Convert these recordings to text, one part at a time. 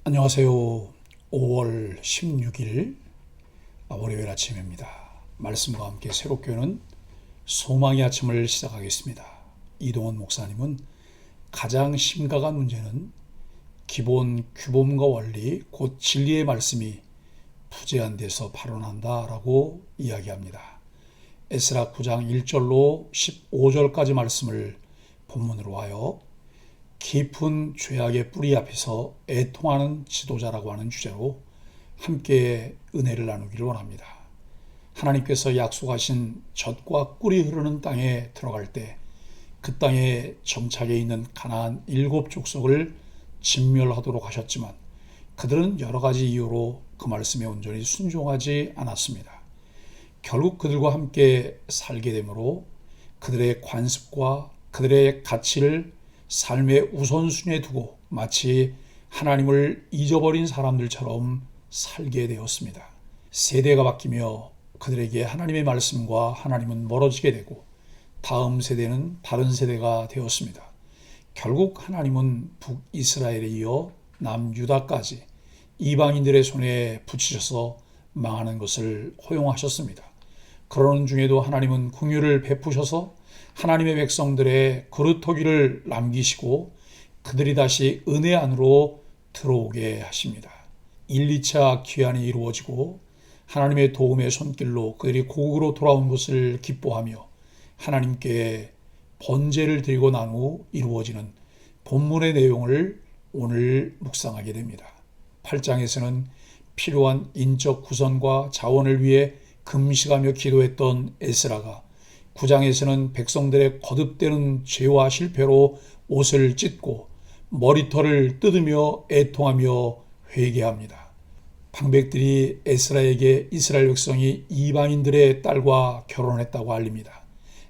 안녕하세요. 5월 16일 월요일 아침입니다. 말씀과 함께 새롭게 오는 소망의 아침을 시작하겠습니다. 이동원 목사님은 가장 심각한 문제는 기본 규범과 원리 곧 진리의 말씀이 부재한 데서 발원한다 라고 이야기합니다. 에스라 9장 1절로 15절까지 말씀을 본문으로 하여 깊은 죄악의 뿌리 앞에서 애통하는 지도자라고 하는 주제로 함께 은혜를 나누기를 원합니다. 하나님께서 약속하신 젖과 꿀이 흐르는 땅에 들어갈 때 그 땅에 정착해 있는 가나안 7족속을 진멸하도록 하셨지만 그들은 여러 가지 이유로 그 말씀에 온전히 순종하지 않았습니다. 결국 그들과 함께 살게 되므로 그들의 관습과 그들의 가치를 삶의 우선순위에 두고 마치 하나님을 잊어버린 사람들처럼 살게 되었습니다. 세대가 바뀌며 그들에게 하나님의 말씀과 하나님은 멀어지게 되고 다음 세대는 다른 세대가 되었습니다. 결국 하나님은 북이스라엘에 이어 남유다까지 이방인들의 손에 붙이셔서 망하는 것을 허용하셨습니다. 그러는 중에도 하나님은 긍휼을 베푸셔서 하나님의 백성들의 그루터기를 남기시고 그들이 다시 은혜 안으로 들어오게 하십니다. 1, 2차 귀환이 이루어지고 하나님의 도움의 손길로 그들이 고국으로 돌아온 것을 기뻐하며 하나님께 번제를 드리고 난 후 이루어지는 본문의 내용을 오늘 묵상하게 됩니다. 8장에서는 필요한 인적 구성과 자원을 위해 금식하며 기도했던 에스라가 9장에서는 백성들의 거듭되는 죄와 실패로 옷을 찢고 머리털을 뜯으며 애통하며 회개합니다. 방백들이 에스라에게 이스라엘 백성이 이방인들의 딸과 결혼했다고 알립니다.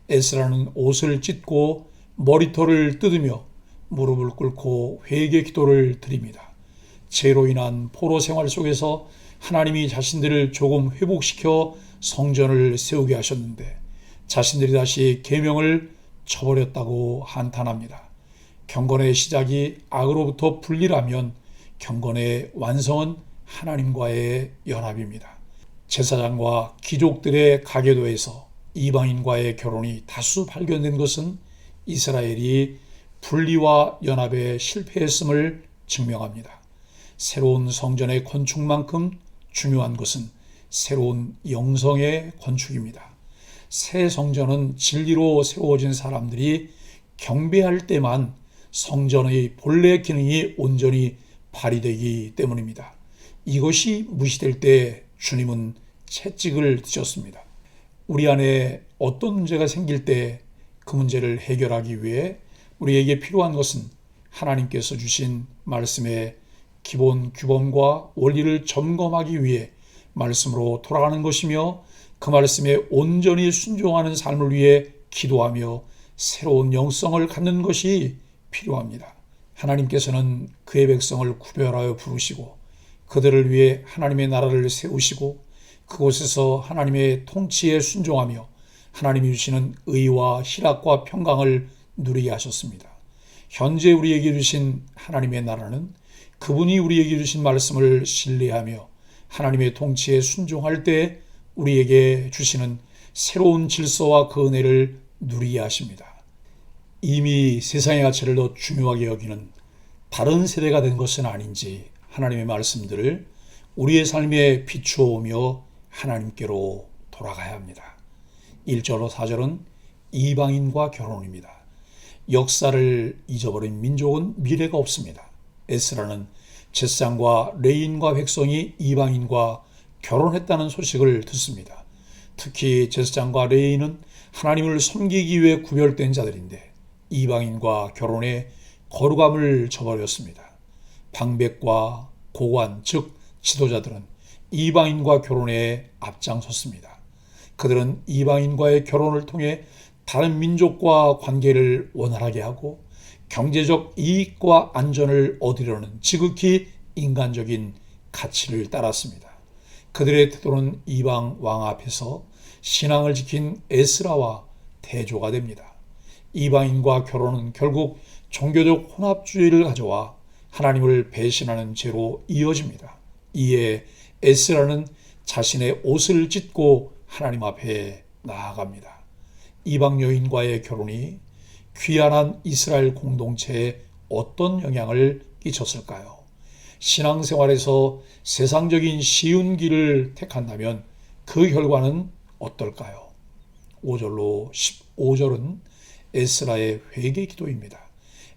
에스라는 옷을 찢고 머리털을 뜯으며 무릎을 꿇고 회개 기도를 드립니다. 죄로 인한 포로 생활 속에서 하나님이 자신들을 조금 회복시켜 성전을 세우게 하셨는데 자신들이 다시 계명을 저버렸다고 한탄합니다. 경건의 시작이 악으로부터 분리라면 경건의 완성은 하나님과의 연합입니다. 제사장과 귀족들의 가계도에서 이방인과의 결혼이 다수 발견된 것은 이스라엘이 분리와 연합에 실패했음을 증명합니다. 새로운 성전의 건축만큼 중요한 것은 새로운 영성의 건축입니다. 새 성전은 진리로 세워진 사람들이 경배할 때만 성전의 본래 기능이 온전히 발휘되기 때문입니다. 이것이 무시될 때 주님은 채찍을 드셨습니다. 우리 안에 어떤 문제가 생길 때 그 문제를 해결하기 위해 우리에게 필요한 것은 하나님께서 주신 말씀의 기본 규범과 원리를 점검하기 위해 말씀으로 돌아가는 것이며 그 말씀에 온전히 순종하는 삶을 위해 기도하며 새로운 영성을 갖는 것이 필요합니다. 하나님께서는 그의 백성을 구별하여 부르시고 그들을 위해 하나님의 나라를 세우시고 그곳에서 하나님의 통치에 순종하며 하나님이 주시는 의와 희락과 평강을 누리게 하셨습니다. 현재 우리에게 주신 하나님의 나라는 그분이 우리에게 주신 말씀을 신뢰하며 하나님의 통치에 순종할 때 우리에게 주시는 새로운 질서와 그 은혜를 누리게 하십니다. 이미 세상의 가치를 더 중요하게 여기는 다른 세대가 된 것은 아닌지 하나님의 말씀들을 우리의 삶에 비추어오며 하나님께로 돌아가야 합니다. 1절로 4절은 이방인과 결혼입니다. 역사를 잊어버린 민족은 미래가 없습니다. 에스라는 제사장과 레위인과 백성이 이방인과 결혼했다는 소식을 듣습니다. 특히 제사장과 레위인은 하나님을 섬기기 위해 구별된 자들인데 이방인과 결혼해 거룩함을 저버렸습니다. 방백과 고관 즉 지도자들은 이방인과 결혼에 앞장섰습니다. 그들은 이방인과의 결혼을 통해 다른 민족과 관계를 원활하게 하고 경제적 이익과 안전을 얻으려는 지극히 인간적인 가치를 따랐습니다. 그들의 태도는 이방 왕 앞에서 신앙을 지킨 에스라와 대조가 됩니다. 이방인과 결혼은 결국 종교적 혼합주의를 가져와 하나님을 배신하는 죄로 이어집니다. 이에 에스라는 자신의 옷을 찢고 하나님 앞에 나아갑니다. 이방 여인과의 결혼이 귀환한 이스라엘 공동체에 어떤 영향을 끼쳤을까요? 신앙생활에서 세상적인 쉬운 길을 택한다면 그 결과는 어떨까요? 5절로 15절은 에스라의 회개 기도입니다.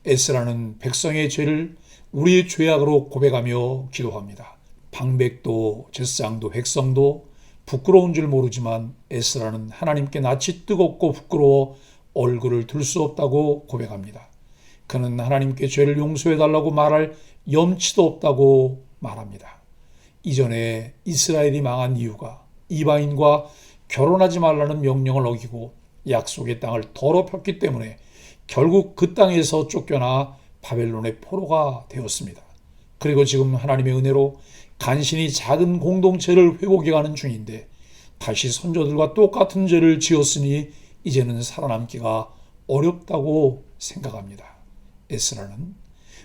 에스라는 백성의 죄를 우리의 죄악으로 고백하며 기도합니다. 방백도 제사장도 백성도 부끄러운 줄 모르지만 에스라는 하나님께 낯이 뜨겁고 부끄러워 얼굴을 들 수 없다고 고백합니다. 그는 하나님께 죄를 용서해달라고 말할 염치도 없다고 말합니다. 이전에 이스라엘이 망한 이유가 이방인과 결혼하지 말라는 명령을 어기고 약속의 땅을 더럽혔기 때문에 결국 그 땅에서 쫓겨나 바벨론의 포로가 되었습니다. 그리고 지금 하나님의 은혜로 간신히 작은 공동체를 회복해가는 중인데 다시 선조들과 똑같은 죄를 지었으니 이제는 살아남기가 어렵다고 생각합니다. 에스라는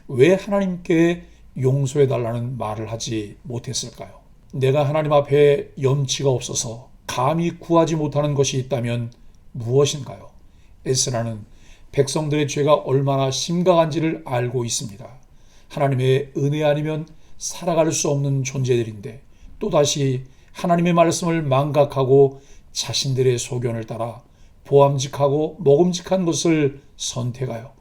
왜 하나님께 용서해달라는 말을 하지 못했을까요? 내가 하나님 앞에 염치가 없어서 감히 구하지 못하는 것이 있다면 무엇인가요? 에스라는 백성들의 죄가 얼마나 심각한지를 알고 있습니다. 하나님의 은혜 아니면 살아갈 수 없는 존재들인데 또다시 하나님의 말씀을 망각하고 자신들의 소견을 따라 보암직하고 먹음직한 것을 선택하여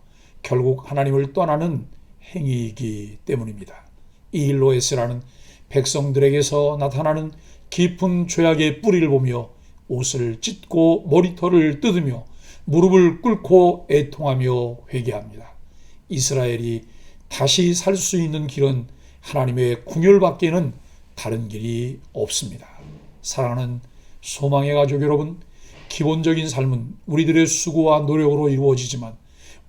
결국 하나님을 떠나는 행위이기 때문입니다. 이 일로 에스라는 백성들에게서 나타나는 깊은 죄악의 뿌리를 보며 옷을 찢고 머리털을 뜯으며 무릎을 꿇고 애통하며 회개합니다. 이스라엘이 다시 살 수 있는 길은 하나님의 궁율밖에는 다른 길이 없습니다. 사랑하는 소망의 가족 여러분, 기본적인 삶은 우리들의 수고와 노력으로 이루어지지만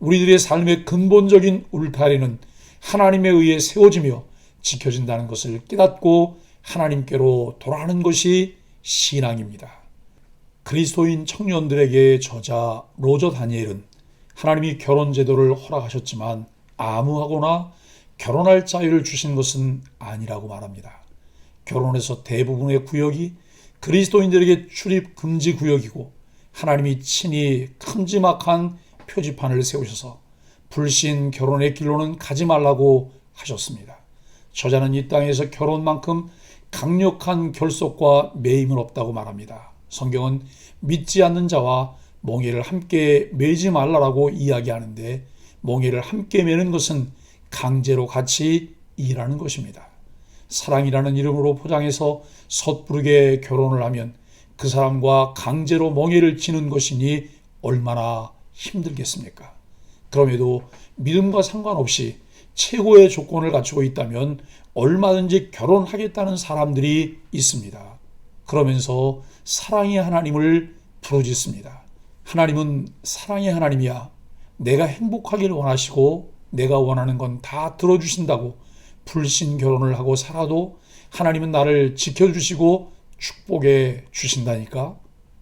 우리들의 삶의 근본적인 울타리는 하나님에 의해 세워지며 지켜진다는 것을 깨닫고 하나님께로 돌아가는 것이 신앙입니다. 그리스도인 청년들에게 저자 로저 다니엘은 하나님이 결혼 제도를 허락하셨지만 아무하거나 결혼할 자유를 주신 것은 아니라고 말합니다. 결혼에서 대부분의 구역이 그리스도인들에게 출입 금지 구역이고 하나님이 친히 큼지막한 표지판을 세우셔서 불신 결혼의 길로는 가지 말라고 하셨습니다. 저자는 이 땅에서 결혼만큼 강력한 결속과 매임은 없다고 말합니다. 성경은 믿지 않는 자와 몽예를 함께 매지 말라라고 이야기하는데 몽예를 함께 매는 것은 강제로 같이 일하는 것입니다. 사랑이라는 이름으로 포장해서 섣부르게 결혼을 하면 그 사람과 강제로 몽예를 지는 것이니 얼마나 힘들겠습니까? 그럼에도 믿음과 상관없이 최고의 조건을 갖추고 있다면 얼마든지 결혼하겠다는 사람들이 있습니다. 그러면서 사랑의 하나님을 부르짖습니다. 하나님은 사랑의 하나님이야. 내가 행복하길 원하시고 내가 원하는 건 다 들어주신다고 불신 결혼을 하고 살아도 하나님은 나를 지켜주시고 축복해 주신다니까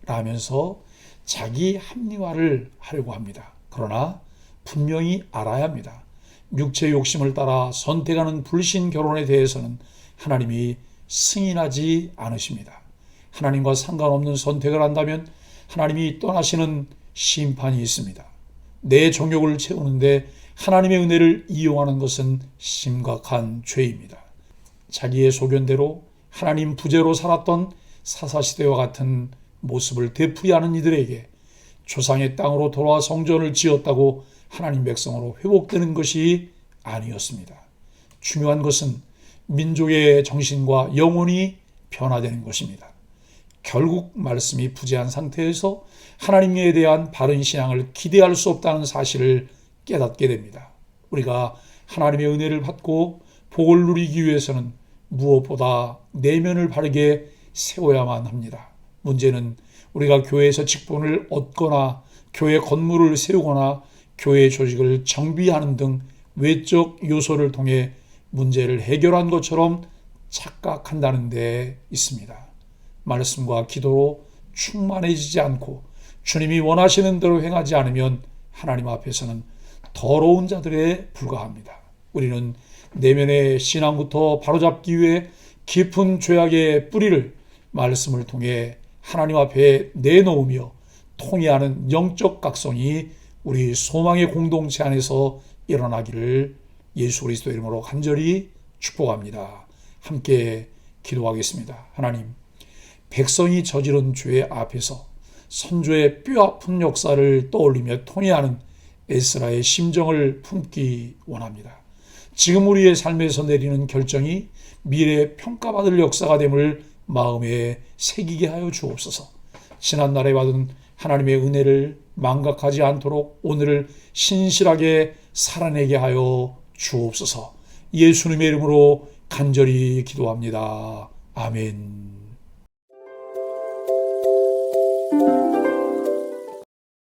라면서 자기 합리화를 하려고 합니다. 그러나 분명히 알아야 합니다. 육체 욕심을 따라 선택하는 불신 결혼에 대해서는 하나님이 승인하지 않으십니다. 하나님과 상관없는 선택을 한다면 하나님이 떠나시는 심판이 있습니다. 내 정욕을 채우는데 하나님의 은혜를 이용하는 것은 심각한 죄입니다. 자기의 소견대로 하나님 부재로 살았던 사사시대와 같은 모습을 되풀이하는 이들에게 조상의 땅으로 돌아와 성전을 지었다고 하나님 백성으로 회복되는 것이 아니었습니다. 중요한 것은 민족의 정신과 영혼이 변화되는 것입니다. 결국 말씀이 부재한 상태에서 하나님에 대한 바른 신앙을 기대할 수 없다는 사실을 깨닫게 됩니다. 우리가 하나님의 은혜를 받고 복을 누리기 위해서는 무엇보다 내면을 바르게 세워야만 합니다. 문제는 우리가 교회에서 직분을 얻거나 교회 건물을 세우거나 교회 조직을 정비하는 등 외적 요소를 통해 문제를 해결한 것처럼 착각한다는 데 있습니다. 말씀과 기도로 충만해지지 않고 주님이 원하시는 대로 행하지 않으면 하나님 앞에서는 더러운 자들에 불과합니다. 우리는 내면의 신앙부터 바로잡기 위해 깊은 죄악의 뿌리를 말씀을 통해 하나님 앞에 내놓으며 통회하는 영적 각성이 우리 소망의 공동체 안에서 일어나기를 예수 그리스도 이름으로 간절히 축복합니다. 함께 기도하겠습니다. 하나님, 백성이 저지른 죄 앞에서 선조의 뼈아픈 역사를 떠올리며 통회하는 에스라의 심정을 품기 원합니다. 지금 우리의 삶에서 내리는 결정이 미래에 평가받을 역사가 됨을 마음에 새기게 하여 주옵소서. 지난날에 받은 하나님의 은혜를 망각하지 않도록 오늘을 신실하게 살아내게 하여 주옵소서. 예수님의 이름으로 간절히 기도합니다. 아멘.